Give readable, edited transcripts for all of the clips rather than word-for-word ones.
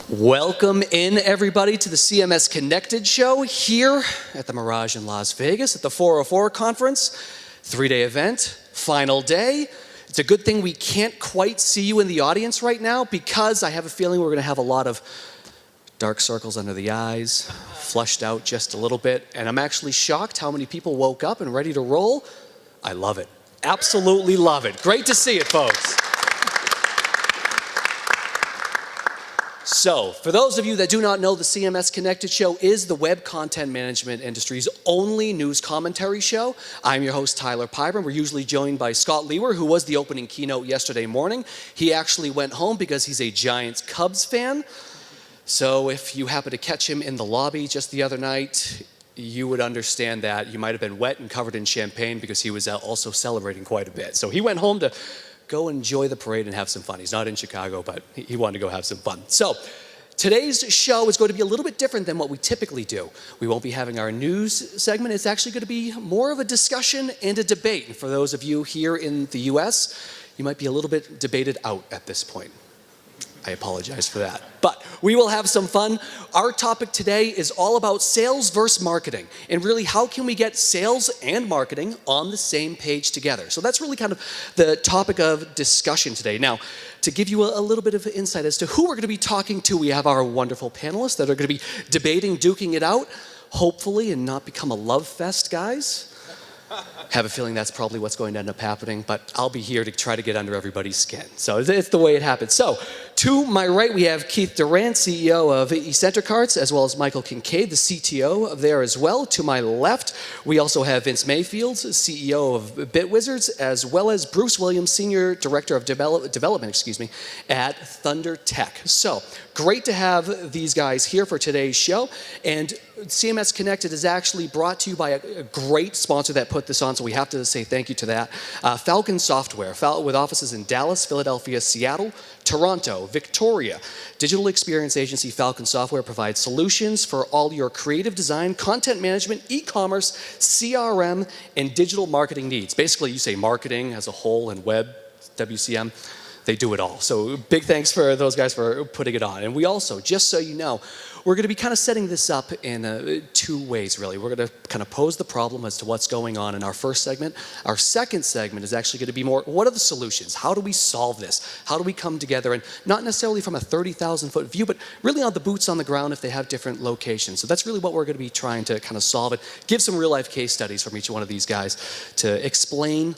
Welcome in, everybody, to the CMS-Connected show here at the Mirage in Las Vegas at the 404 conference. 3-day event, final day. It's a good thing we can't quite see you in the audience right now because I have a feeling we're going to have a lot of dark circles under the eyes, flushed out just a little bit, and I'm actually shocked how many people woke up and ready to roll. I love it. Absolutely love it. Great to see it, folks. So, for those of you that do not know, the CMS Connected show is the web content management industry's only news commentary show. I'm your host, Tyler Pyburn. We're usually joined by Scott Lewer, who was the opening keynote yesterday morning. He actually went home because he's a Giants Cubs fan. So if you happen to catch him in the lobby just the other night, you would understand that you might have been wet and covered in champagne because he was also celebrating quite a bit. So he went home to go enjoy the parade and have some fun. He's not in Chicago, but he wanted to go have some fun. So today's show is going to be a little bit different than what we typically do. We won't be having our news segment. It's actually going to be more of a discussion and a debate. And for those of you here in the US, you might be a little bit debated out at this point. I apologize for that. But we will have some fun. Our topic today is all about sales versus marketing. And really, how can we get sales and marketing on the same page together? So that's really kind of the topic of discussion today. Now, to give you a little bit of insight as to who we're going to be talking to, we have our wonderful panelists that are going to be debating, duking it out, hopefully, and not become a love fest, guys. Have a feeling that's probably what's going to end up happening, but I'll be here to try to get under everybody's skin. So it's the way it happens. So to my right, we have Keith Durant, CEO of eCentercarts, as well as Michael Kincaid, the CTO of there as well. To my left, we also have Vince Mayfield, CEO of BitWizards, as well as Bruce Williams, Senior Director of Development, at Thunder Tech. So great to have these guys here for today's show. And CMS Connected is actually brought to you by a great sponsor that put this on, so we have to say thank you to that. Falcon Software, with offices in Dallas, Philadelphia, Seattle, Toronto, Victoria. Digital experience agency Falcon Software provides solutions for all your creative design, content management, e-commerce, CRM, and digital marketing needs. Basically, you say marketing as a whole and web, WCM. They do it all. So big thanks for those guys for putting it on. And we also, just so you know, we're going to be kind of setting this up in two ways, really. We're going to kind of pose the problem as to what's going on in our first segment. Our second segment is actually going to be more, what are the solutions? How do we solve this? How do we come together? And not necessarily from a 30,000-foot view, but really on the boots on the ground if they have different locations. So that's really what we're going to be trying to kind of solve it. Give some real-life case studies from each one of these guys to explain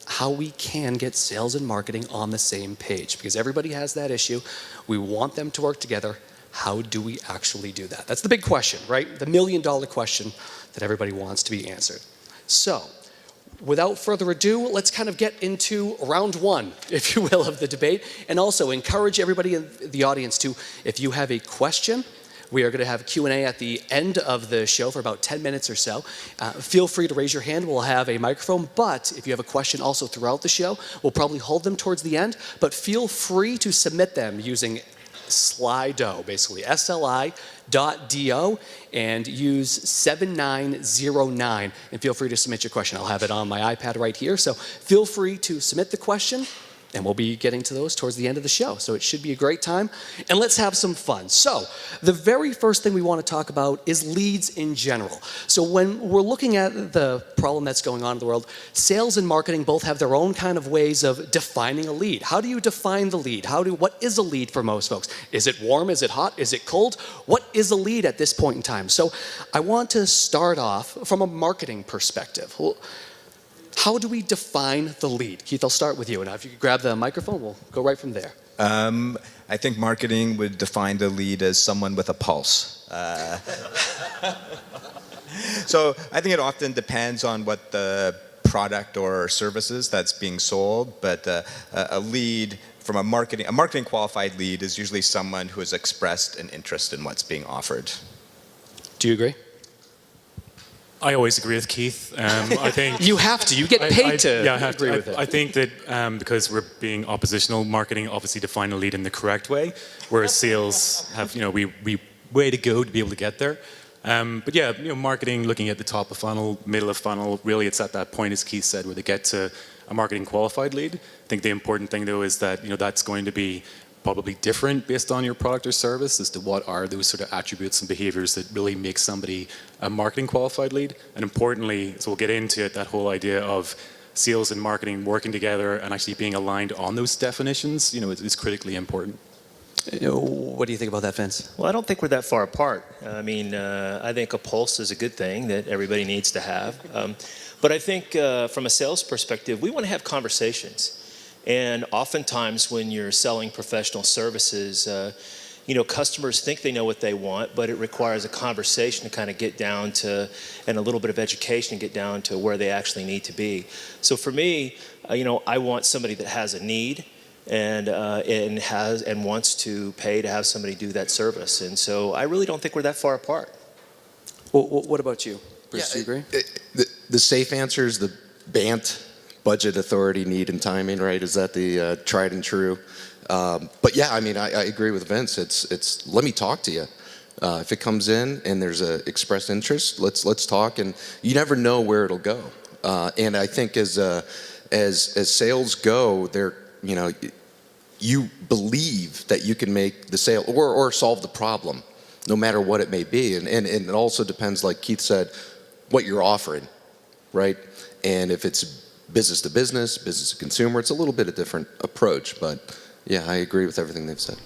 how we can get sales and marketing on the same page. Because everybody has that issue. We want them to work together. How do we actually do that? That's the big question, right? The million-dollar question that everybody wants to be answered. So, without further ado, let's kind of get into round one, if you will, of the debate. And also encourage everybody in the audience to, if you have a question, we are going to have a Q&A at the end of the show for about 10 minutes or so. Feel free to raise your hand. We'll have a microphone. But if you have a question also throughout the show, we'll probably hold them towards the end. But feel free to submit them using Slido, basically, SLI.do, and use 7909. And feel free to submit your question. I'll have it on my iPad right here. So feel free to submit the question. And we'll be getting to those towards the end of the show. So it should be a great time. And let's have some fun. So the very first thing we want to talk about is leads in general. So when we're looking at the problem that's going on in the world, sales and marketing both have their own kind of ways of defining a lead. How do you define the lead? What is a lead for most folks? Is it warm? Is it hot? Is it cold? What is a lead at this point in time? So I want to start off from a marketing perspective. How do we define the lead? Keith, I'll start with you. And if you could grab the microphone, we'll go right from there. I think marketing would define the lead as someone with a pulse. So I think it often depends on what the product or service is that's being sold. But a lead from a marketing qualified lead is usually someone who has expressed an interest in what's being offered. Do you agree? I always agree with Keith. I think you have to. You get paid to agree with it. I think that because we're being oppositional, marketing obviously define a lead in the correct way, whereas sales have we way to go to be able to get there. But yeah, marketing, looking at the top of funnel, middle of funnel, really it's at that point, as Keith said, where they get to a marketing qualified lead. I think the important thing though is that that's going to be probably different based on your product or service as to what are those sort of attributes and behaviors that really make somebody a marketing qualified lead. And importantly, so we'll get into it, that whole idea of sales and marketing working together and actually being aligned on those definitions, is critically important. What do you think about that, Vince? Well, I don't think we're that far apart. I mean, I think a pulse is a good thing that everybody needs to have. But I think from a sales perspective, we want to have conversations. And oftentimes when you're selling professional services, customers think they know what they want, but it requires a conversation to kind of get down to, and a little bit of education to get down to where they actually need to be. So for me, I want somebody that has a need and wants to pay to have somebody do that service. And so I really don't think we're that far apart. Well, what about you, Bruce? Do you agree? The safe answer is the BANT, budget, authority, need, and timing, right? Is that the tried and true? But yeah, I mean, I agree with Vince. It's let me talk to you. If it comes in and there's a expressed interest, let's talk. And you never know where it'll go. And I think as sales go, you believe that you can make the sale or solve the problem, no matter what it may be. And it also depends, like Keith said, what you're offering, right? And if it's business to business, business to consumer, it's a little bit of different approach. But yeah, I agree with everything they've said.